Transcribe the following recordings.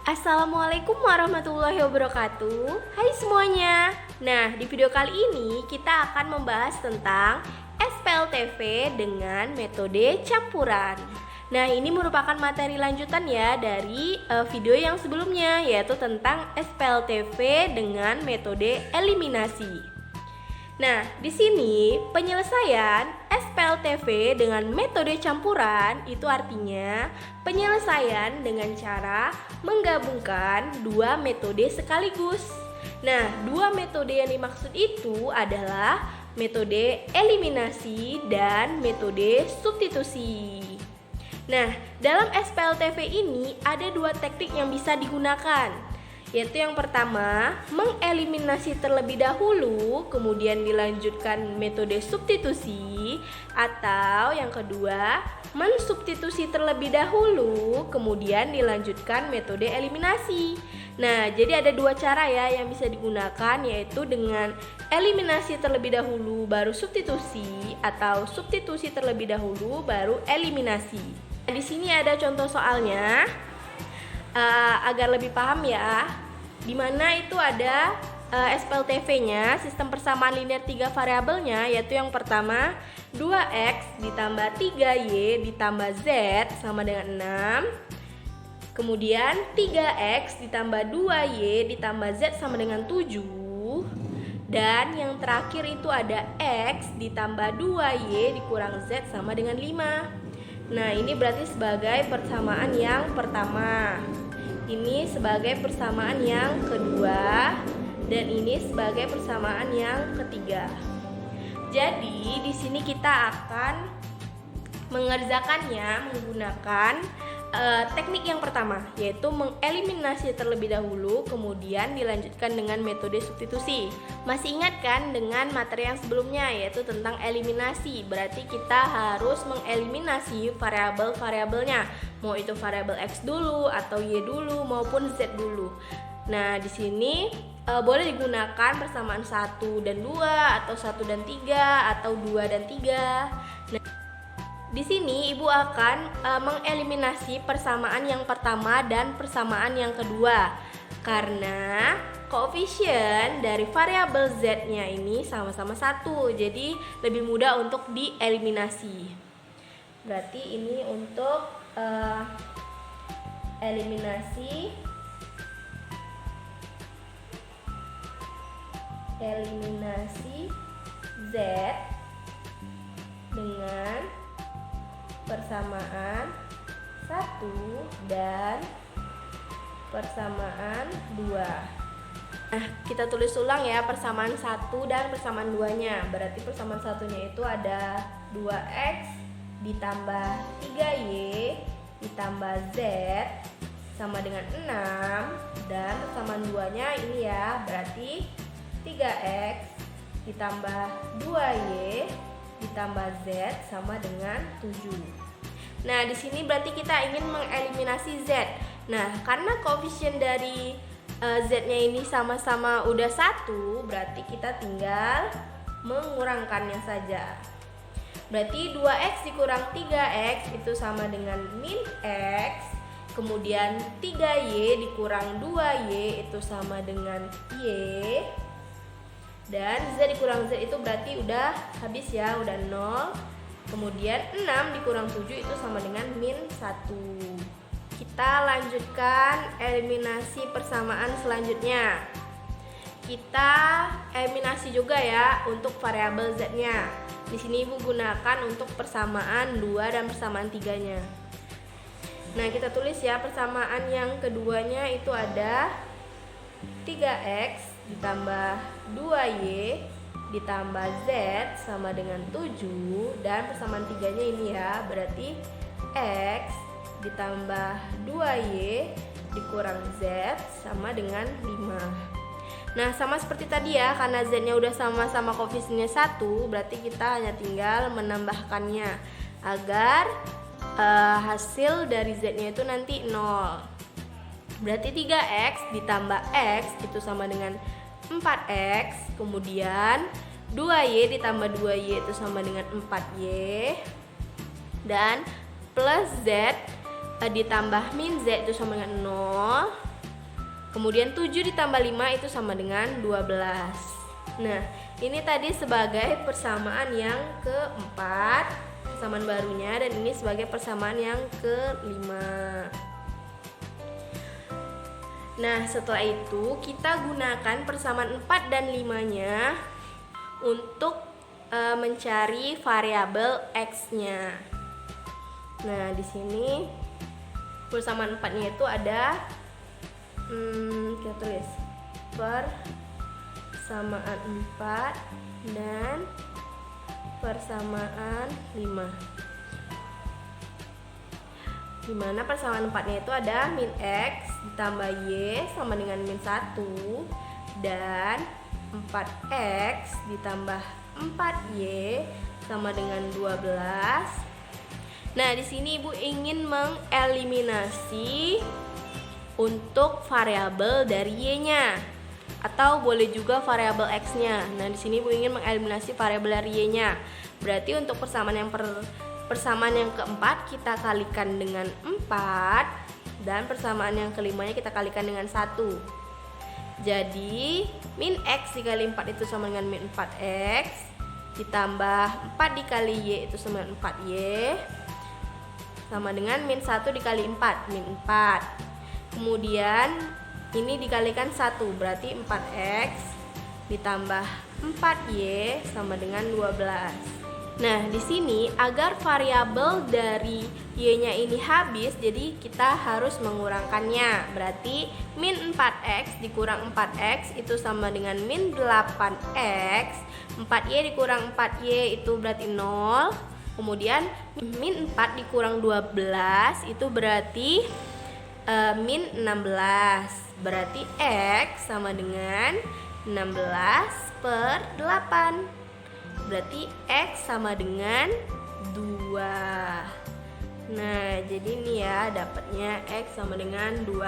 Assalamualaikum warahmatullahi wabarakatuh. Hai semuanya. Nah, di video kali ini kita akan membahas tentang SPLTV dengan metode campuran. Nah, ini merupakan materi lanjutan ya dari video yang sebelumnya, yaitu tentang SPLTV dengan metode eliminasi. Nah, di sini penyelesaian SPLTV dengan metode campuran itu artinya penyelesaian dengan cara menggabungkan dua metode sekaligus. Nah, dua metode yang dimaksud itu adalah metode eliminasi dan metode substitusi. Nah, dalam SPLTV ini ada dua teknik yang bisa digunakan, yaitu yang pertama, mengeliminasi terlebih dahulu, kemudian dilanjutkan metode substitusi, atau yang kedua, mensubstitusi terlebih dahulu, kemudian dilanjutkan metode eliminasi. Nah, jadi ada dua cara ya yang bisa digunakan, yaitu dengan eliminasi terlebih dahulu baru substitusi, atau substitusi terlebih dahulu baru eliminasi. Nah, di sini ada contoh soalnya. Agar lebih paham ya, dimana itu ada SPLTV-nya, sistem persamaan linear 3 variabelnya, yaitu yang pertama 2x ditambah 3y ditambah z sama dengan 6. Kemudian 3x ditambah 2y ditambah z sama dengan 7. Dan yang terakhir itu ada x ditambah 2y dikurang z sama dengan 5. Nah, ini berarti sebagai persamaan yang pertama. Ini sebagai persamaan yang kedua, dan ini sebagai persamaan yang ketiga. Jadi di sini kita akan mengerjakannya menggunakan teknik yang pertama, yaitu mengeliminasi terlebih dahulu, kemudian dilanjutkan dengan metode substitusi. Masih ingat kan dengan materi yang sebelumnya, yaitu tentang eliminasi. Berarti kita harus mengeliminasi variabel-variabelnya, mau itu variabel x dulu atau y dulu maupun z dulu. Nah, di sini boleh digunakan persamaan 1 dan 2 atau 1 dan 3 atau 2 dan 3. Nah, di sini Ibu akan mengeliminasi persamaan yang pertama dan persamaan yang kedua, karena koefisien dari variabel z-nya ini sama-sama 1, jadi lebih mudah untuk dieliminasi. Berarti ini untuk eliminasi z dengan persamaan 1 dan persamaan 2. Nah, kita tulis ulang ya persamaan 1 dan persamaan 2-nya. Berarti persamaan 1-nya itu ada 2x ditambah 3y ditambah z sama dengan 6, dan persamaan 2-nya ini ya, berarti 3x ditambah 2y ditambah z sama dengan 7. Nah, di sini berarti kita ingin mengeliminasi z. Nah, karena koefisien dari z-nya ini sama-sama udah 1, berarti kita tinggal mengurangkannya saja. Berarti 2x dikurang 3x itu sama dengan min x. Kemudian 3y dikurang 2y itu sama dengan y. Dan z dikurang z itu berarti udah habis ya, udah 0. Kemudian 6 dikurang 7 itu sama dengan min 1. Kita lanjutkan eliminasi persamaan selanjutnya. Kita eliminasi juga ya untuk variabel z-nya. Di sini Ibu gunakan untuk persamaan 2 dan persamaan 3-nya. Nah, kita tulis ya persamaan yang keduanya itu ada 3x ditambah 2y ditambah z sama dengan 7, dan persamaan 3-nya ini ya, berarti x ditambah 2y dikurang z sama dengan 5. Nah, sama seperti tadi ya, karena z-nya udah sama-sama koefisiennya 1, berarti kita hanya tinggal menambahkannya agar hasil dari z-nya itu nanti 0. Berarti 3x ditambah x itu sama dengan 4x, kemudian 2y ditambah 2y itu sama dengan 4y, dan plus z ditambah min z itu sama dengan 0. Kemudian 7 ditambah 5 itu sama dengan 12. Nah, ini tadi sebagai persamaan yang keempat, persamaan barunya, dan ini sebagai persamaan yang kelima. Nah, setelah itu kita gunakan persamaan 4 dan 5-nya untuk mencari variabel X-nya. Nah, di sini persamaan 4-nya itu ada kita tulis persamaan 4 dan persamaan 5. Dimana persamaan 4-nya itu ada min X ditambah Y sama dengan min 1 dan 4X ditambah 4Y sama dengan 12. Nah, di sini Ibu ingin mengeliminasi untuk variabel dari Y-nya atau boleh juga variabel X-nya. Nah, di sini Ibu ingin mengeliminasi variabel dari Y-nya. Berarti untuk persamaan yang keempat kita kalikan dengan 4 dan persamaan yang kelimanya kita kalikan dengan 1. Jadi min X dikali 4 itu sama dengan min 4X ditambah 4 dikali Y itu sama dengan 4Y sama dengan min 1 dikali 4, min 4. Kemudian ini dikalikan 1, berarti 4X ditambah 4Y sama dengan 12. Nah, di sini agar variabel dari Y-nya ini habis, jadi kita harus mengurangkannya. Berarti min 4X dikurang 4X itu sama dengan min 8X. 4Y dikurang 4Y itu berarti 0. Kemudian min 4 dikurang 12 itu berarti min 16. Berarti X sama dengan 16 per 8. Berarti X sama dengan 2. Nah, jadi ini ya dapatnya X sama dengan 2.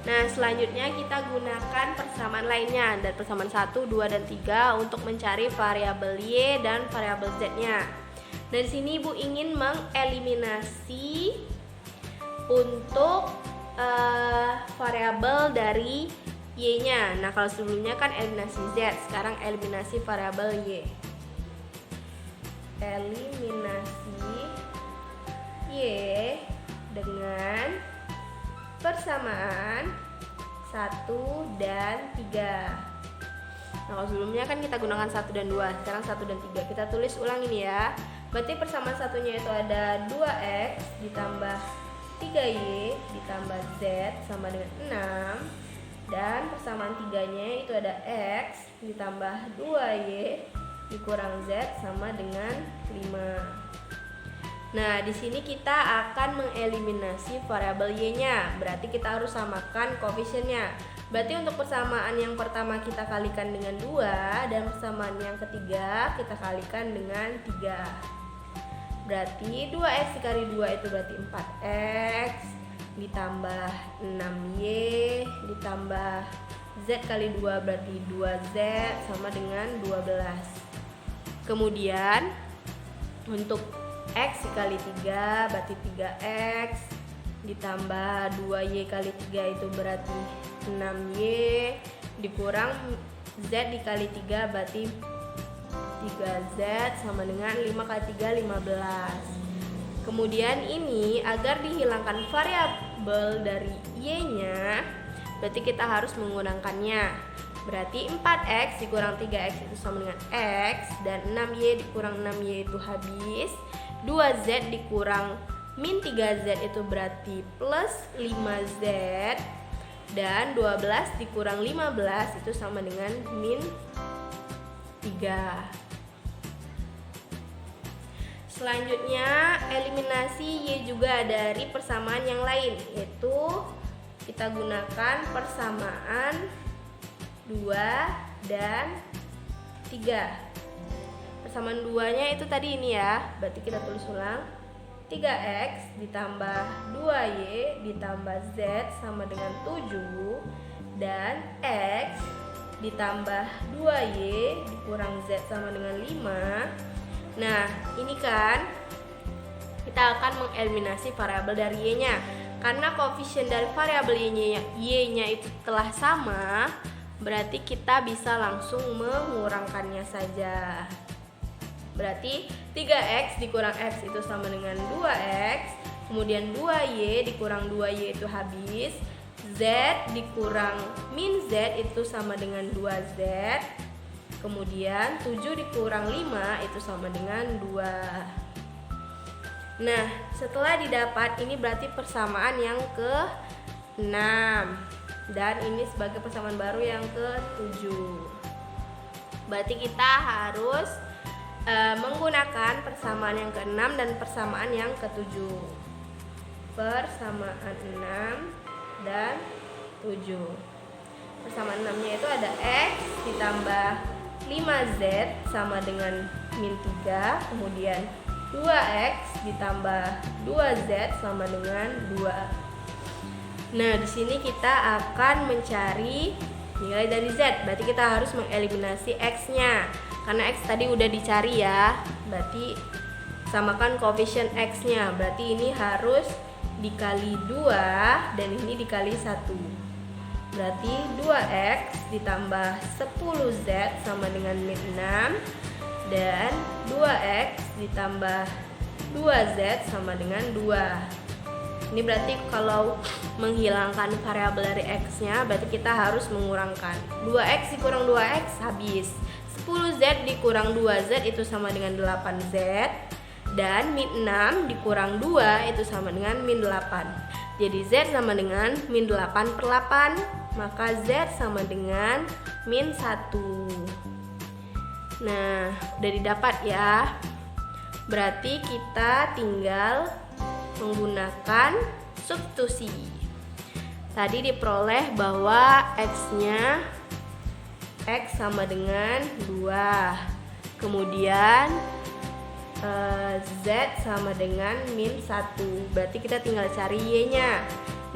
Nah, selanjutnya kita gunakan persamaan lainnya, dan persamaan 1, 2, dan 3 untuk mencari variabel Y dan variabel Z-nya. Dari sini Ibu ingin mengeliminasi untuk variabel dari Y-nya. Nah, kalau sebelumnya kan eliminasi Z, sekarang eliminasi variabel Y. Eliminasi Y dengan persamaan 1 dan 3. Nah, kalau sebelumnya kan kita gunakan 1 dan 2, sekarang 1 dan 3. Kita tulis ulang ini ya. Berarti persamaan satunya itu ada 2X ditambah 3Y ditambah Z sama dengan 6. Dan persamaan 3-nya itu ada X ditambah 2Y dikurang Z sama dengan 5. Nah, di sini kita akan mengeliminasi variabel Y-nya. Berarti kita harus samakan koefisiennya. Berarti untuk persamaan yang pertama kita kalikan dengan 2 dan persamaan yang ketiga kita kalikan dengan 3. Berarti 2X dikali 2 itu berarti 4X ditambah 6Y ditambah Z kali 2 berarti 2Z sama dengan 12. Kemudian untuk X dikali 3 berarti 3X ditambah 2Y kali 3 itu berarti 6Y dikurang Z dikali 3 berarti 3Z sama dengan 5 kali 3 15. Kemudian ini agar dihilangkan variabel dari Y-nya, berarti kita harus mengurangkannya. Berarti 4X dikurang 3X itu sama dengan X, dan 6Y dikurang 6Y itu habis. 2Z dikurang min 3Z itu berarti plus 5Z, dan 12 dikurang 15 itu sama dengan min 3. Selanjutnya eliminasi Y juga dari persamaan yang lain, yaitu kita gunakan persamaan 2 dan 3. Persamaan 2-nya itu tadi ini ya, berarti kita tulis ulang. 3X ditambah 2Y ditambah Z sama dengan 7, dan X ditambah 2Y dikurang Z sama dengan 5. Nah, ini kan kita akan mengeliminasi variabel dari Y-nya. Karena koefisien dari variabel y-nya itu telah sama, berarti kita bisa langsung mengurangkannya saja. Berarti 3x dikurang x itu sama dengan 2x, kemudian 2y dikurang 2y itu habis, z dikurang min z itu sama dengan 2z, kemudian 7 dikurang 5 itu sama dengan 2. Nah, setelah didapat, ini berarti persamaan yang ke-6 dan ini sebagai persamaan baru yang ke-7. Berarti kita harus menggunakan persamaan yang ke-6 dan persamaan yang ke-7. Persamaan 6 dan 7. Persamaan 6-nya itu ada x ditambah 5z sama dengan min 3, kemudian 2x ditambah 2z sama dengan 2. Nah, di sini kita akan mencari nilai dari z. Berarti kita harus mengeliminasi x-nya. Karena x tadi udah dicari ya. Berarti samakan koefisien x-nya. Berarti ini harus dikali 2 dan ini dikali 1. Berarti 2x ditambah 10z sama dengan min 6. Dan 2x ditambah 2z sama dengan 2. Ini berarti kalau menghilangkan variabel dari x-nya, berarti kita harus mengurangkan. 2x dikurang 2x habis. 10z dikurang 2z itu sama dengan 8z. Dan min 6 dikurang 2 itu sama dengan min 8. Jadi z sama dengan min 8 per 8. Maka z sama dengan min 1. Nah, udah didapat ya. Berarti kita tinggal menggunakan substitusi. Tadi diperoleh bahwa x-nya x sama dengan 2. Kemudian z sama dengan min 1. Berarti kita tinggal cari y-nya.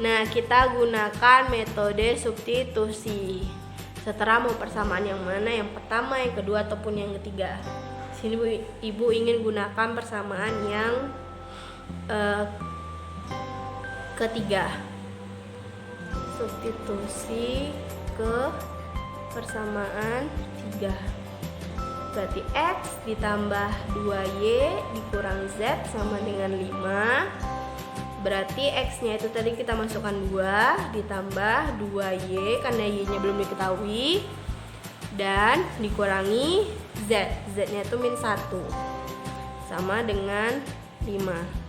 Nah, kita gunakan metode substitusi. Setelah mau persamaan yang mana, yang pertama, yang kedua, ataupun yang ketiga. Sini ibu ingin gunakan persamaan yang ketiga. Substitusi ke persamaan 3. Berarti x ditambah 2y dikurang z sama dengan 5. Berarti x-nya itu tadi kita masukkan 2 ditambah 2y karena y-nya belum diketahui, dan dikurangi z. Z-nya itu min 1 sama dengan 5.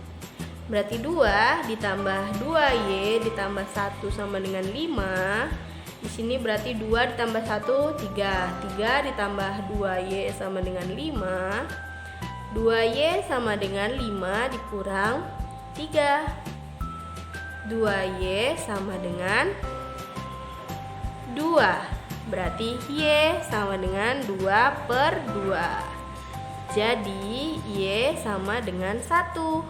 Berarti 2 ditambah 2y ditambah 1 sama dengan 5. Di sini berarti 2 ditambah 1 3. 3 ditambah 2y sama dengan 5. 2y sama dengan 5 dikurang 3. 2y sama dengan 2. Berarti y sama dengan 2 per 2. Jadi y sama dengan 1.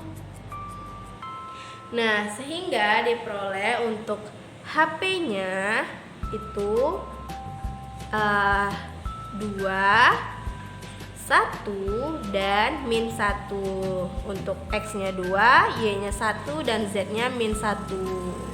Nah, sehingga diperoleh untuk HP-nya itu 2, 1 dan min 1. Untuk x-nya 2, y-nya 1 dan z-nya min 1.